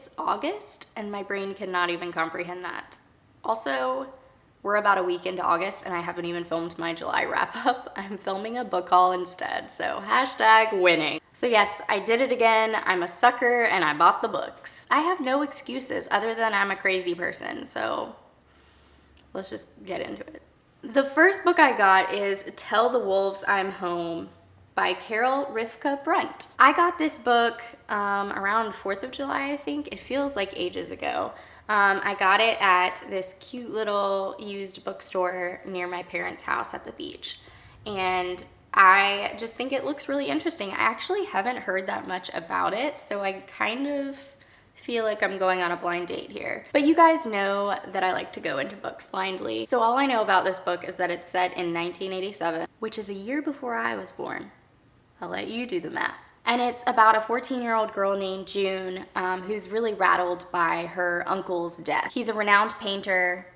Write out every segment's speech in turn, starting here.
it's August, and my brain cannot even comprehend that. Also, we're about a week into August, and I haven't even filmed my July wrap-up. I'm filming a book haul instead, so hashtag winning. So yes, I did it again. I'm a sucker, and I bought the books. I have no excuses other than I'm a crazy person, so let's just get into it. The first book I got is Tell the Wolves I'm Home by Rifka Brunt. I got this book around 4th of July, I think. It feels like ages ago. I got it at this cute little used bookstore near my parents' house at the beach. And I just think it looks really interesting. I actually haven't heard that much about it, so I kind of feel like I'm going on a blind date here. But you guys know that I like to go into books blindly. So all I know about this book is that it's set in 1987, which is a year before I was born. I'll let you do the math. And it's about a 14-year-old girl named June who's really rattled by her uncle's death. He's a renowned painter,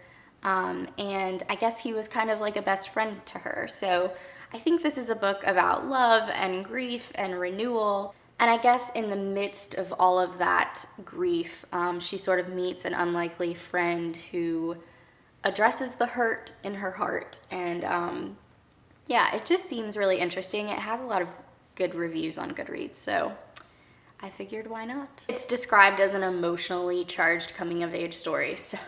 and I guess he was kind of like a best friend to her. So I think this is a book about love and grief and renewal. And I guess in the midst of all of that grief, she sort of meets an unlikely friend who addresses the hurt in her heart. And yeah, it just seems really interesting. It has a lot of good reviews on Goodreads, so I figured why not. It's described as an emotionally charged coming-of-age story, so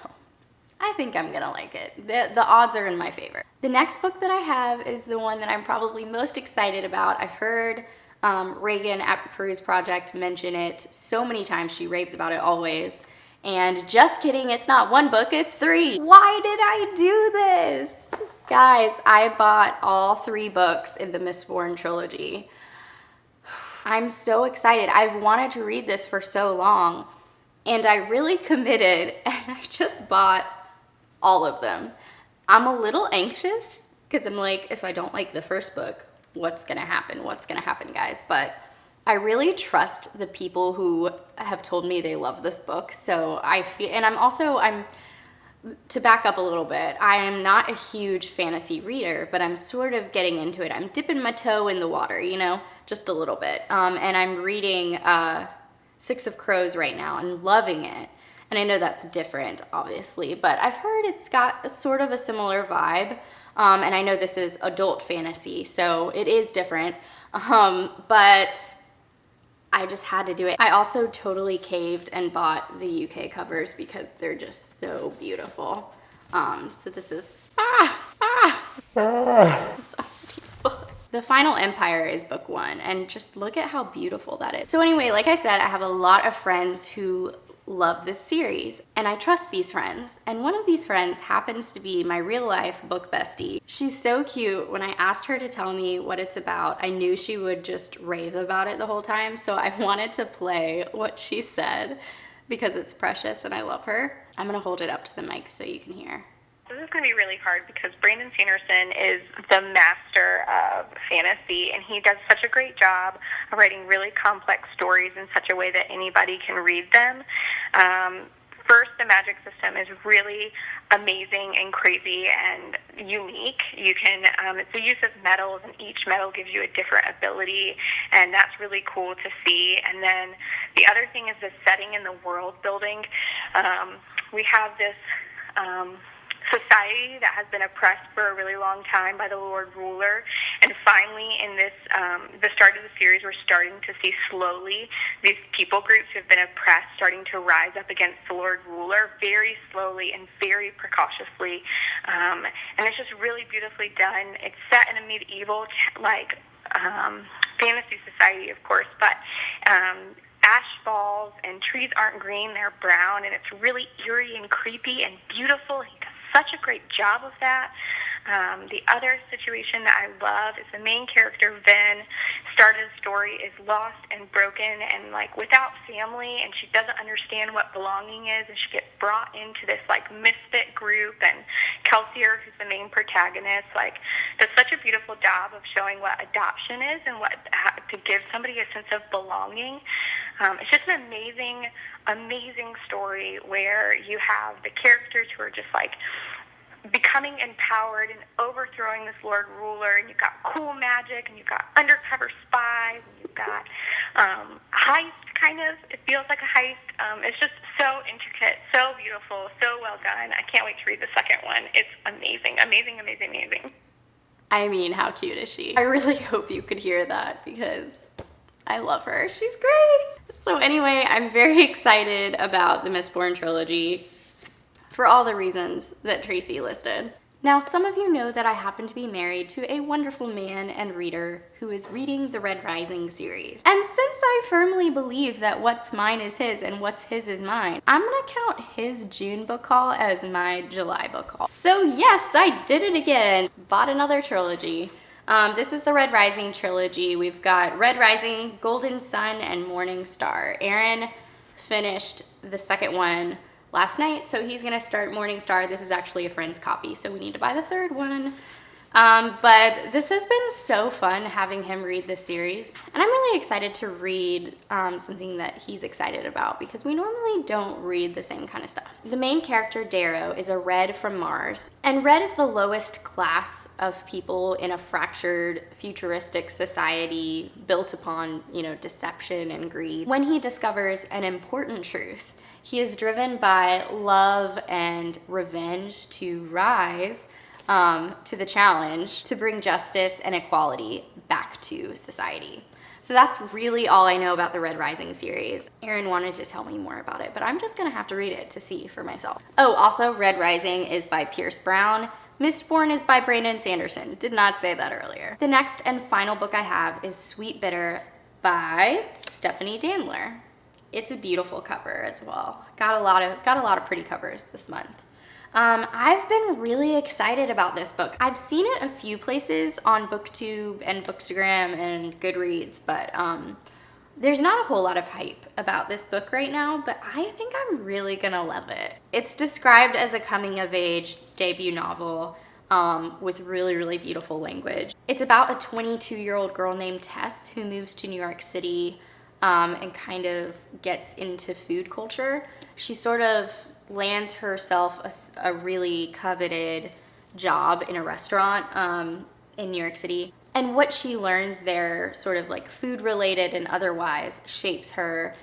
I think I'm gonna like it. The odds are in my favor. The next book that I have is the one that I'm probably most excited about. I've heard Reagan at Peruse Project mention it so many times. She raves about it always. And just kidding, it's not one book, it's 3. Why did I do this? Guys, I bought all 3 books in the Mistborn Trilogy. I'm so excited. I've wanted to read this for so long, and I really committed, and I just bought all of them. I'm a little anxious because I'm like, if I don't like the first book, what's gonna happen? What's gonna happen, guys? But I really trust the people who have told me they love this book. So I feel, and I'm to back up a little bit, I am not a huge fantasy reader, but I'm sort of getting into it. I'm dipping my toe in the water, you know, just a little bit. And I'm reading Six of Crows right now and loving it. And I know that's different, obviously, but I've heard it's got sort of a similar vibe. And I know this is adult fantasy, so it is different. But I just had to do it. I also totally caved and bought the UK covers because they're just so beautiful. So this is, so beautiful. The Final Empire is book 1, and just look at how beautiful that is. So anyway, like I said, I have a lot of friends who love this series, and I trust these friends. And one of these friends happens to be my real life book bestie. She's so cute. When I asked her to tell me what it's about, I knew she would just rave about it the whole time. So I wanted to play what she said because it's precious and I love her. I'm gonna hold it up to the mic so you can hear. This is going to be really hard because Brandon Sanderson is the master of fantasy, and he does such a great job of writing really complex stories in such a way that anybody can read them. First, the magic system is really amazing and crazy and unique. You can, it's the use of metals, and each metal gives you a different ability, and that's really cool to see. And then the other thing is the setting and the world building. We have this society that has been oppressed for a really long time by the Lord Ruler, and finally in this the start of the series we're starting to see slowly these people groups who have been oppressed starting to rise up against the Lord Ruler very slowly and very precautiously, and it's just really beautifully done. It's set in a medieval fantasy society, of course, but ash falls and trees aren't green, they're brown, and it's really eerie and creepy and beautiful. He does such a great job of that. The other situation that I love is the main character, Vin, start of the story is lost and broken and without family, and she doesn't understand what belonging is, and she gets brought into this misfit group, and Kelsier, who's the main protagonist, does such a beautiful job of showing what adoption is and what to give somebody a sense of belonging. It's just an amazing, amazing story where you have the characters who are just becoming empowered and overthrowing this Lord Ruler, and you've got cool magic, and you've got undercover spies, and you've got heist it feels like a heist. It's just so intricate, so beautiful, so well done. I can't wait to read the second one. It's amazing, amazing, amazing, amazing. I mean, how cute is she? I really hope you could hear that because I love her. She's great. So anyway, I'm very excited about the Mistborn Trilogy for all the reasons that Tracy listed. Now, some of you know that I happen to be married to a wonderful man and reader who is reading the Red Rising series. And since I firmly believe that what's mine is his and what's his is mine, I'm gonna count his June book haul as my July book haul. So yes, I did it again. Bought another trilogy. This is the Red Rising trilogy. We've got Red Rising, Golden Sun, and Morning Star. Aaron finished the second one last night, so he's gonna start Morning Star. This is actually a friend's copy, so we need to buy the third one. But this has been so fun having him read this series, and I'm really excited to read something that he's excited about because we normally don't read the same kind of stuff. The main character, Darrow, is a Red from Mars, and Red is the lowest class of people in a fractured, futuristic society built upon, deception and greed. When he discovers an important truth, he is driven by love and revenge to rise to the challenge to bring justice and equality back to society. So that's really all I know about the Red Rising series. Aaron wanted to tell me more about it, but I'm just gonna have to read it to see for myself. Oh, also Red Rising is by Pierce Brown. Mistborn is by Brandon Sanderson. Did not say that earlier. The next and final book I have is Sweet Bitter by Stephanie Danler. It's a beautiful cover as well. Got a lot of pretty covers this month. I've been really excited about this book. I've seen it a few places on BookTube and Bookstagram and Goodreads, but there's not a whole lot of hype about this book right now, but I think I'm really gonna love it. It's described as a coming-of-age debut novel with really, really beautiful language. It's about a 22-year-old girl named Tess who moves to New York City and kind of gets into food culture. She sort of lands herself a really coveted job in a restaurant in New York City. And what she learns there, sort of like food related and otherwise, shapes her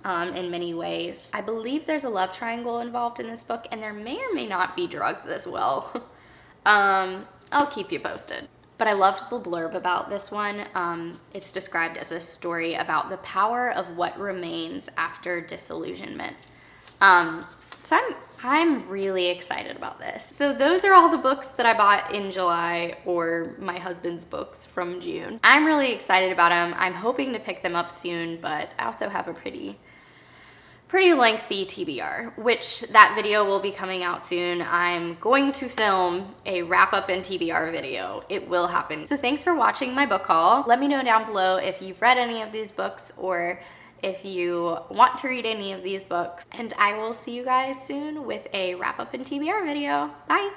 in many ways. I believe there's a love triangle involved in this book, and there may or may not be drugs as well. I'll keep you posted. But I loved the blurb about this one. It's described as a story about the power of what remains after disillusionment. So I'm really excited about this. So those are all the books that I bought in July, or my husband's books from June. I'm really excited about them. I'm hoping to pick them up soon, but I also have a pretty lengthy TBR, which that video will be coming out soon. I'm going to film a wrap-up and TBR video. It will happen. So thanks for watching my book haul. Let me know down below if you've read any of these books or if you want to read any of these books. And I will see you guys soon with a wrap-up and TBR video. Bye!